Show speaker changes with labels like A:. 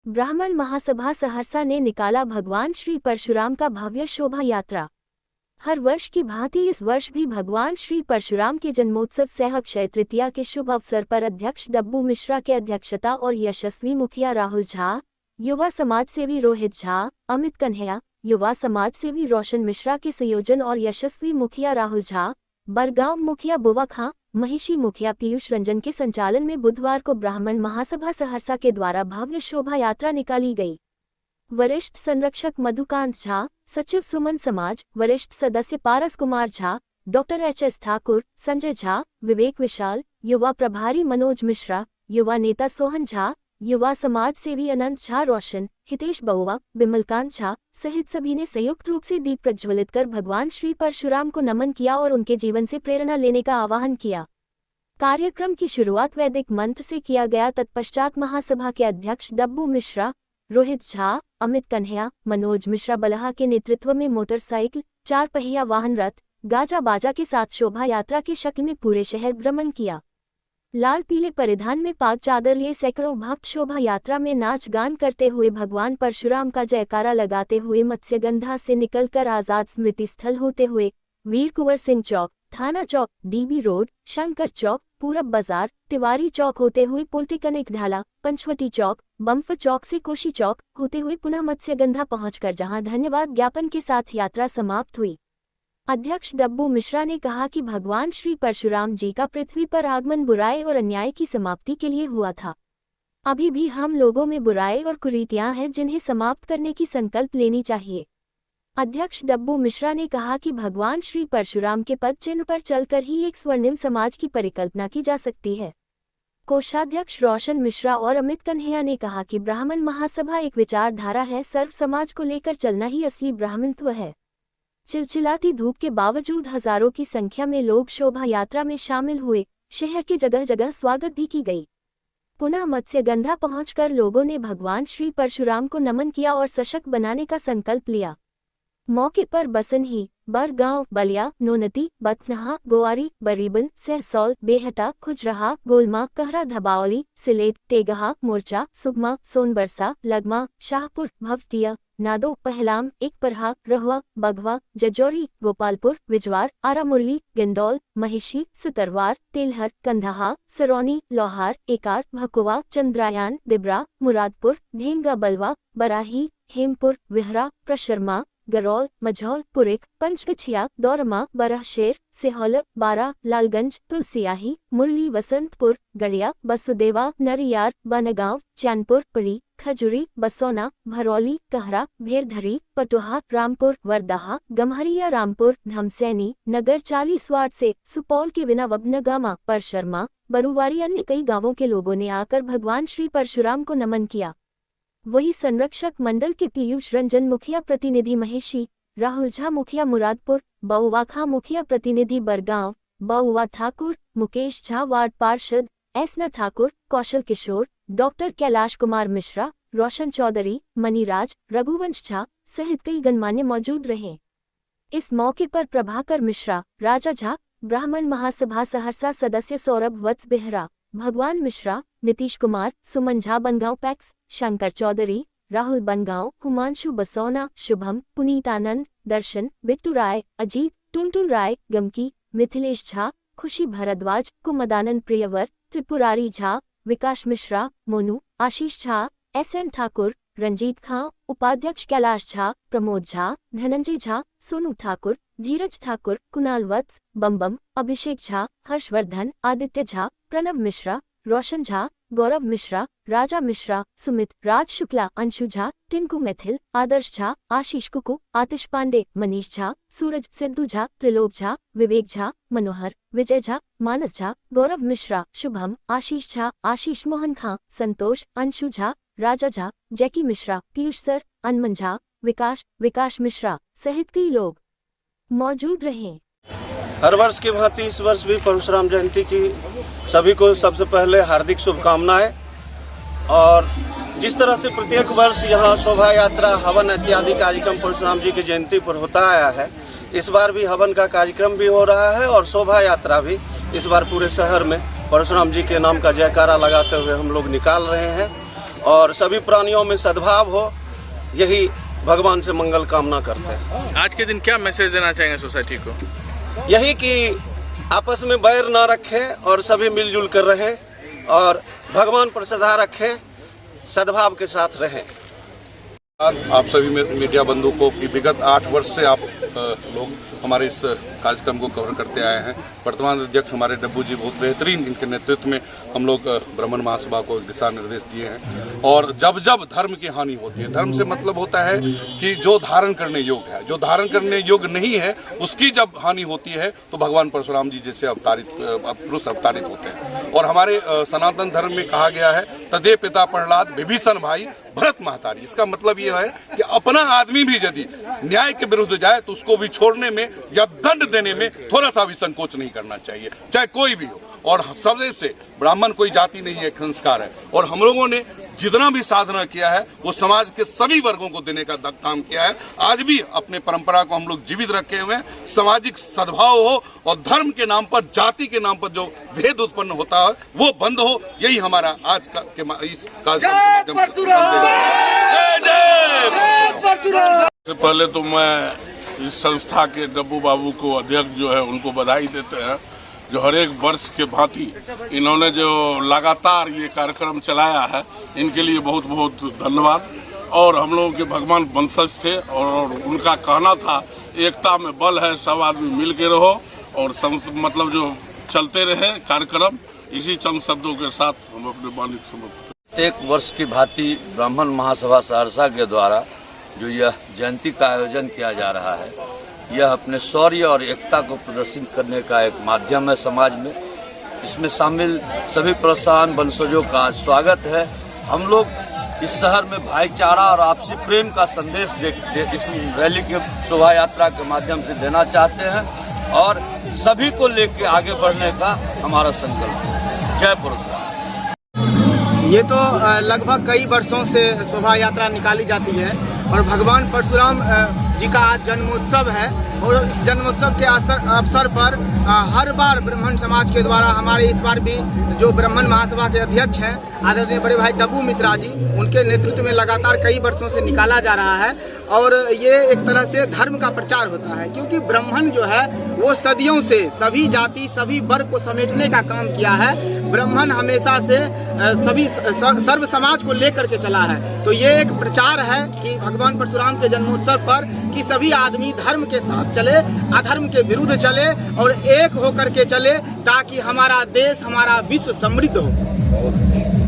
A: ब्राह्मण महासभा सहरसा ने निकाला भगवान श्री परशुराम का भव्य शोभा यात्रा। हर वर्ष की भांति इस वर्ष भी भगवान श्री परशुराम के जन्मोत्सव सह अक्षय तृतीया के शुभ अवसर पर अध्यक्ष डब्बू मिश्रा के अध्यक्षता और यशस्वी मुखिया राहुल झा, युवा समाज सेवी रोहित झा, अमित कन्हैया, युवा समाज सेवी रोशन मिश्रा के संयोजन और यशस्वी मुखिया राहुल झा, बरगांव मुखिया बुवा खां, महिषी मुखिया पीयूष रंजन के संचालन में बुधवार को ब्राह्मण महासभा सहरसा के द्वारा भव्य शोभा यात्रा निकाली गई। वरिष्ठ संरक्षक मधुकांत झा, सचिव सुमन समाज, वरिष्ठ सदस्य पारस कुमार झा, डॉक्टर एच.एस. ठाकुर, संजय झा, विवेक विशाल, युवा प्रभारी मनोज मिश्रा, युवा नेता सोहन झा, युवा समाज सेवी अनंत झा, रोशन, हितेश बउआ, बिमलकांत झा सहित सभी ने संयुक्त रूप से दीप प्रज्वलित कर भगवान श्री परशुराम को नमन किया और उनके जीवन से प्रेरणा लेने का आह्वान किया। कार्यक्रम की शुरुआत वैदिक मंत्र से किया गया। तत्पश्चात महासभा के अध्यक्ष डब्बू मिश्रा, रोहित झा, अमित कन्हैया, मनोज मिश्रा बलहा के नेतृत्व में मोटरसाइकिल, 4 पहिया वाहन रथ, गाजा बाजा के साथ शोभा यात्रा की शक्ल में पूरे शहर भ्रमण किया। लाल पीले परिधान में पाक चादर लिए सैकड़ों भक्त शोभा यात्रा में नाच गान करते हुए भगवान परशुराम का जयकारा लगाते हुए मत्स्यगंधा से निकलकर आजाद स्मृति स्थल होते हुए वीर कुंवर सिंह चौक, थाना चौक, डीबी रोड, शंकर चौक, पूरब बाजार, तिवारी चौक होते हुए पॉलिटेक्निक ढाला, पंचवटी चौक, बम्फ चौक से कोशी चौक होते हुए पुनः मत्स्यगंधा पहुंचकर जहां धन्यवाद ज्ञापन के साथ यात्रा समाप्त हुई। अध्यक्ष डब्बू मिश्रा ने कहा कि भगवान श्री परशुराम जी का पृथ्वी पर आगमन बुराई और अन्याय की समाप्ति के लिए हुआ था। अभी भी हम लोगों में बुराई और कुरीतियां हैं जिन्हें समाप्त करने की संकल्प लेनी चाहिए। अध्यक्ष डब्बू मिश्रा ने कहा कि भगवान श्री परशुराम के पद चिन्ह पर चलकर ही एक स्वर्णिम समाज की परिकल्पना की जा सकती है। कोषाध्यक्ष रोशन मिश्रा और अमित कन्हैया ने कहा कि ब्राह्मण महासभा एक विचारधारा है, सर्व समाज को लेकर चलना ही असली ब्राह्मणत्व है। चिलचिलाती धूप के बावजूद हजारों की संख्या में लोग शोभा यात्रा में शामिल हुए। शहर के जगह जगह स्वागत भी की गई। पुनः मत्स्यगंधा पहुंचकर लोगों ने भगवान श्री परशुराम को नमन किया और सशक्त बनाने का संकल्प लिया। मौके पर बसनही, बरगांव, बलिया, नोनती, बथनहा, गोवारी, बरीबन, सहसौल, बेहटा, खुजराहा, गोलमा, कहरा, धबावली, सिलेट, टेगहा, मोर्चा, सुगमा, सोनबरसा, लगमा, शाहपुर, भवटिया, नादो, पहलाम, एकपरहा, रहुआ, बघवा, जजौरी, गोपालपुर, विजवार, आरा मुरली, गिंदौल, महिषी, सुतरवार, तेलहर, कंधाहा, सरौनी, लोहार, एकार, भकुआ, चंद्रायान, दिब्रा, मुरादपुर, ढेंगा, बलवा, बराही, हेमपुर, विहरा, प्रशरमा, गरौल, मझौल, पुरिक, पंचकछिया, दौरमा, बरहशेर, सिहौल, बारा, लालगंज, तुलसियाही, मुरली, वसंतपुर, गड़िया, बसुदेवा, नरियार, बनगांव, चैनपुर, पड़ी, खजुरी, बसौना, भरौली, कहरा, भेरधरी, पटुहा, रामपुर, वरदाहा, गम्हरिया, रामपुर, धमसैनी, नगर 40 वार्ड से सुपौल के विनावबनगामा, परशरमा, बरुवारी अन्य कई गांवों के लोगों ने आकर भगवान श्री परशुराम को नमन किया। वही संरक्षक मंडल के पीयूष रंजन मुखिया प्रतिनिधि महिषी, राहुल झा मुखिया मुरादपुर, बउआ खां मुखिया प्रतिनिधि बरगांव, बउआ ठाकुर, मुकेश झा वार्ड पार्षद, एसना ठाकुर, कौशल किशोर, डॉक्टर कैलाश कुमार मिश्रा, रोशन चौधरी, मनीराज, रघुवंश झा सहित कई गणमान्य मौजूद रहे। इस मौके पर प्रभाकर मिश्रा, राजा झा, ब्राह्मण महासभा सहरसा सदस्य सौरभ वत्स बेहरा, भगवान मिश्रा, नीतीश कुमार, सुमन झा बनगांव पैक्स, शंकर चौधरी, राहुल बनगांव, हुमांशु बसौना, शुभम, पुनीत आनंद, दर्शन, बिट्टू राय, अजीत, टुनटुन राय, गमकी, मिथिलेश झा, खुशी भारद्वाज, कुमदानंद प्रियवर, त्रिपुरारी झा, विकास मिश्रा, मोनू, आशीष झा, एस.एन. ठाकुर, रंजीत खां, उपाध्यक्ष कैलाश झा, प्रमोद झा, धनंजय झा, सोनू ठाकुर, धीरज ठाकुर, कुणाल वत्स, बम्बम, अभिषेक झा, हर्षवर्धन, आदित्य झा, प्रणव मिश्रा, रोशन झा, गौरव मिश्रा, राजा मिश्रा, सुमित, राज शुक्ला, अंशु झा, टिंकू मैथिल, आदर्श झा, आशीष कुकू, आतिश पांडे, मनीष झा, सूरज, सिद्धू झा, त्रिलोक झा, विवेक झा, मनोहर, विजय झा, मानस झा, गौरव मिश्रा, शुभम, आशीष झा, आशीष मोहन खां, संतोष, अंशु झा, राजा झा, जैकी मिश्रा, पीयूष सर, अनमन झा, विकास मिश्रा सहित कई लोग मौजूद रहे।
B: हर वर्ष की भांति इस वर्ष भी परशुराम जयंती की सभी को सबसे पहले हार्दिक शुभकामनाएं। और जिस तरह से प्रत्येक वर्ष यहाँ शोभा यात्रा, हवन इत्यादि कार्यक्रम परशुराम जी की जयंती पर होता आया है, इस बार भी हवन का कार्यक्रम भी हो रहा है और शोभा यात्रा भी इस बार पूरे शहर में परशुराम जी के नाम का जयकारा लगाते हुए हम लोग निकाल रहे हैं। और सभी प्राणियों में सद्भाव हो, यही भगवान से मंगल कामना करते हैं।
C: आज के दिन क्या मैसेज देना चाहेंगे सोसाइटी को?
B: यही कि आपस में बैर ना रखें और सभी मिलजुल कर रहें और भगवान पर श्रद्धा रखें, सद्भाव के साथ रहें।
D: आप सभी मीडिया बंधु को कि विगत 8 वर्ष से आप लोग हमारे इस कार्यक्रम को कवर करते आए हैं। वर्तमान अध्यक्ष हमारे डब्बू जी बहुत बेहतरीन, इनके नेतृत्व में हम लोग ब्राह्मण महासभा को दिशा निर्देश दिए हैं। और जब जब धर्म की हानि होती है, धर्म से मतलब होता है कि जो धारण करने योग्य है, जो धारण करने योग्य नहीं है, उसकी जब हानि होती है तो भगवान परशुराम जी जैसे पुरुष अवतारित होते हैं। और हमारे सनातन धर्म में कहा गया है, तदे पिता प्रहलाद विभीषण भाई भरत महतारी। इसका मतलब ये है कि अपना आदमी भी यदि न्याय के विरुद्ध जाए तो उसको भी छोड़ने में या दंड देने में थोड़ा सा भी संकोच नहीं करना चाहिए, चाहे कोई भी हो। और सबसे ब्राह्मण कोई जाति नहीं है, एक संस्कार है। और हम लोगों ने जितना भी साधना किया है वो समाज के सभी वर्गों को देने का काम किया है। आज भी अपने परंपरा को हम लोग जीवित रखे हुए हैं। सामाजिक सद्भाव हो और धर्म के नाम पर, जाति के नाम पर जो भेद उत्पन्न होता है वो बंद हो, यही हमारा आज का इस कार्यक्रम के माध्यम से।
E: सबसे पहले तो मैं इस संस्था के डब्बू बाबू को, अध्यक्ष जो है, उनको बधाई देते हैं जो हर एक वर्ष के भांति इन्होंने जो लगातार ये कार्यक्रम चलाया है, इनके लिए बहुत बहुत धन्यवाद। और हम लोगों के भगवान वंशज थे और उनका कहना था एकता में बल है, सब आदमी मिल के रहो और मतलब जो चलते रहे कार्यक्रम। इसी चंद शब्दों के साथ हम अपने वाणी समाप्त।
F: प्रत्येक वर्ष की भांति ब्राह्मण महासभा सहरसा के द्वारा जो यह जयंती का आयोजन किया जा रहा है, यह अपने शौर्य और एकता को प्रदर्शित करने का एक माध्यम है समाज में। इसमें शामिल सभी प्रोत्साहन वंशजों का स्वागत है। हम लोग इस शहर में भाईचारा और आपसी प्रेम का संदेश इस रैली के शोभा यात्रा के माध्यम से देना चाहते हैं और सभी को लेकर आगे बढ़ने का हमारा संकल्प है। जय परशुराम।
G: ये तो लगभग कई वर्षों से शोभा यात्रा निकाली जाती है और भगवान परशुराम जी का आज जन्मोत्सव है। और इस जन्मोत्सव के अवसर पर हर बार ब्राह्मण समाज के द्वारा, हमारे इस बार भी जो ब्राह्मण महासभा के अध्यक्ष हैं आदरणीय बड़े भाई डब्बू मिश्रा जी, उनके नेतृत्व में लगातार कई वर्षों से निकाला जा रहा है। और ये एक तरह से धर्म का प्रचार होता है, क्योंकि ब्राह्मण जो है वो सदियों से सभी जाति, सभी वर्ग को समेटने का काम किया है। ब्राह्मण हमेशा से सभी सर्व समाज को लेकर के चला है। तो ये एक प्रचार है कि भगवान परशुराम के जन्मोत्सव पर कि सभी आदमी धर्म के साथ चले, अधर्म के विरुद्ध चले और एक होकर के चले, ताकि हमारा देश, हमारा विश्व समृद्ध हो।